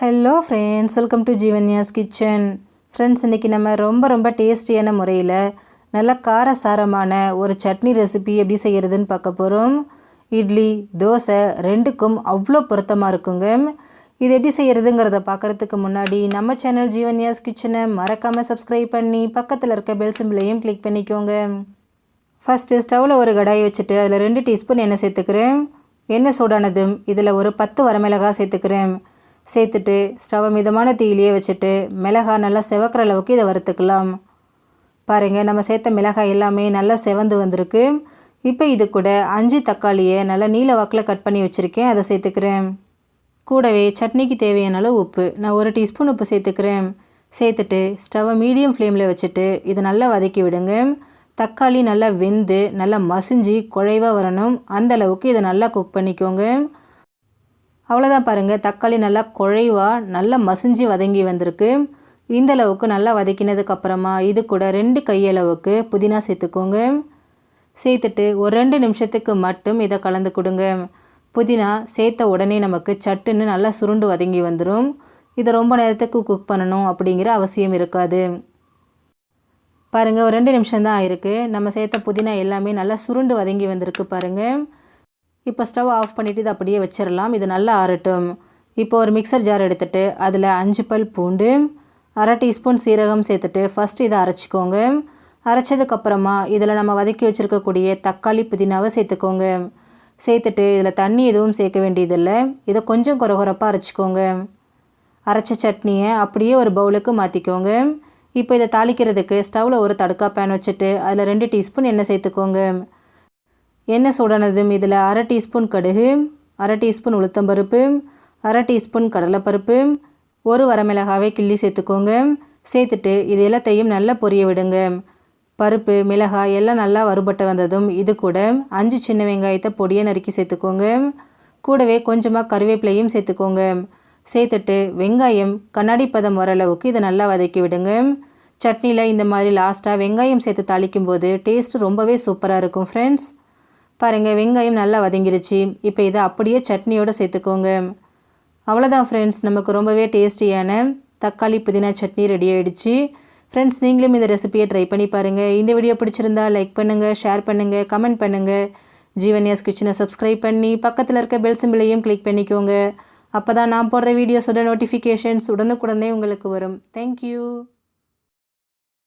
Hello friends, welcome to Jeevanya's kitchen. Friends, இன்றைக்கி நம்ம ரொம்ப டேஸ்டியான முறையில் நல்ல காரசாரமான ஒரு சட்னி ரெசிபி எப்படி செய்கிறதுன்னு பார்க்க போகிறோம். இட்லி, தோசை ரெண்டுக்கும் அவ்வளோ பொருத்தமாக இருக்குங்க. இது எப்படி செய்கிறதுங்கிறத பார்க்குறதுக்கு முன்னாடி நம்ம சேனல் ஜீவன்யாஸ் கிச்சனை மறக்காமல் சப்ஸ்கிரைப் பண்ணி பக்கத்தில் இருக்க பெல் சிம்பிளையும் கிளிக் பண்ணிக்கோங்க. ஃபஸ்ட்டு ஸ்டவ்வில் ஒரு கடாய் வச்சுட்டு அதில் 2 டீஸ்பூன் எண்ணெய் சேர்த்துக்கிறேன். எண்ணெய் சூடானதும் இதில் ஒரு 10 வரமிளகாய் சேர்த்துக்கிறேன். சேர்த்துட்டு ஸ்டவ்வை மிதமான தீயிலேயே வச்சுட்டு மிளகாய் நல்லா செவக்கிற அளவுக்கு இதை வறுத்துக்கலாம். பாருங்கள், நம்ம சேர்த்த மிளகாய் எல்லாமே நல்லா செவந்து வந்திருக்கு. இப்போ இது கூட 5 தக்காளியை நல்லா நீல வாக்கில் கட் பண்ணி வச்சுருக்கேன், அதை சேர்த்துக்கிறேன். கூடவே சட்னிக்கு தேவையான அளவு உப்பு, நான் 1 டீஸ்பூன் உப்பு சேர்த்துக்கிறேன். சேர்த்துட்டு ஸ்டவ்வை மீடியம் ஃப்ளேமில் வச்சுட்டு இதை நல்லா வதக்கி விடுங்க. தக்காளி நல்லா வெந்து நல்லா மசிஞ்சு குழைவாக வரணும், அந்த அளவுக்கு இதை நல்லா குக் பண்ணிக்கோங்க. அவ்வளோதான் பாருங்கள், தக்காளி நல்லா குழைவாக நல்லா மசிஞ்சு வதங்கி வந்திருக்கு. இந்த அளவுக்கு நல்லா வதக்கினதுக்கப்புறமா இது கூட 2 கையளவுக்கு புதினா சேர்த்துக்கோங்க. சேர்த்துட்டு ஒரு 2 நிமிஷத்துக்கு மட்டும் இதை கலந்து கொடுங்க. புதினா சேர்த்த உடனே நமக்கு சட்டுன்னு நல்லா சுருண்டு வதங்கி வந்துடும். இதை ரொம்ப நேரத்துக்கு குக் பண்ணணும் அப்படிங்கிற அவசியம் இருக்காது. பாருங்கள், ஒரு 2 நிமிஷம் தான் ஆயிருக்கு. நம்ம சேர்த்த புதினா எல்லாமே நல்லா சுருண்டு வதங்கி வந்திருக்கு பாருங்கள். இப்போ ஸ்டவ் ஆஃப் பண்ணிவிட்டு இதை அப்படியே வச்சிடலாம், இது நல்லா ஆறட்டும். இப்போ ஒரு மிக்சர் ஜார் எடுத்துகிட்டு அதில் 5 பல் பூண்டு, 1/2 டீஸ்பூன் சீரகம் சேர்த்துட்டு ஃபஸ்ட்டு இதை அரைச்சிக்கோங்க. அரைச்சதுக்கப்புறமா இதில் நம்ம வதக்கி வச்சுருக்கக்கூடிய தக்காளி புதினாவை சேர்த்துக்கோங்க. சேர்த்துட்டு இதில் தண்ணி எதுவும் சேர்க்க வேண்டியதில்லை, இதை கொஞ்சம் கொரகொரப்பாக அரைச்சிக்கோங்க. அரைச்ச சட்னியை அப்படியே ஒரு பவுலுக்கு மாற்றிக்கோங்க. இப்போ இதை தாளிக்கிறதுக்கு ஸ்டவ்வில் ஒரு தடுக்கா பேன் வச்சுட்டு அதில் 2 டீஸ்பூன் எண்ணெய் சேர்த்துக்கோங்க. எண்ணெய் சூடானதும் இதில் 1/2 டீஸ்பூன் கடுகு, 1/2 டீஸ்பூன் உளுத்தம்பருப்பு, 1/2 டீஸ்பூன் கடலைப்பருப்பு, 1 வரமிளகாவை கிள்ளி சேர்த்துக்கோங்க. சேர்த்துட்டு இது எல்லாத்தையும் நல்லா பொரிய விடுங்க. பருப்பு, மிளகாய் எல்லாம் நல்லா வறுபட்டு வந்ததும் இது கூட 5 சின்ன வெங்காயத்தை பொடியை நறுக்கி சேர்த்துக்கோங்க. கூடவே கொஞ்சமாக கருவேப்பிலையும் சேர்த்துக்கோங்க. சேர்த்துட்டு வெங்காயம் கண்ணாடி பதம் வர அளவுக்கு இதை நல்லா வதக்கி விடுங்க. சட்னியில் இந்த மாதிரி லாஸ்ட்டாக வெங்காயம் சேர்த்து தாளிக்கும் போது டேஸ்ட்டு ரொம்பவே சூப்பராக இருக்கும் ஃப்ரெண்ட்ஸ். பாருங்கள், வெங்காயம் நல்லா வதங்கிருச்சு. இப்போ இதை அப்படியே சட்னியோடு சேர்த்துக்கோங்க. அவ்வளோதான் ஃப்ரெண்ட்ஸ், நமக்கு ரொம்பவே டேஸ்டியான தக்காளி புதினா சட்னி ரெடி ஆகிடுச்சு. ஃப்ரெண்ட்ஸ், நீங்களும் இந்த ரெசிபியை ட்ரை பண்ணி பாருங்கள். இந்த வீடியோ பிடிச்சிருந்தா லைக் பண்ணுங்கள், ஷேர் பண்ணுங்கள், கமெண்ட் பண்ணுங்கள். ஜீவன்யாஸ் கிச்சனை சப்ஸ்கிரைப் பண்ணி பக்கத்தில் இருக்க பெல் சிம்பிளையும் கிளிக் பண்ணிக்கோங்க. அப்போ தான் நான் போடுற வீடியோஸோட நோட்டிஃபிகேஷன்ஸ் உடனுக்குடனே உங்களுக்கு வரும். தேங்க்யூ.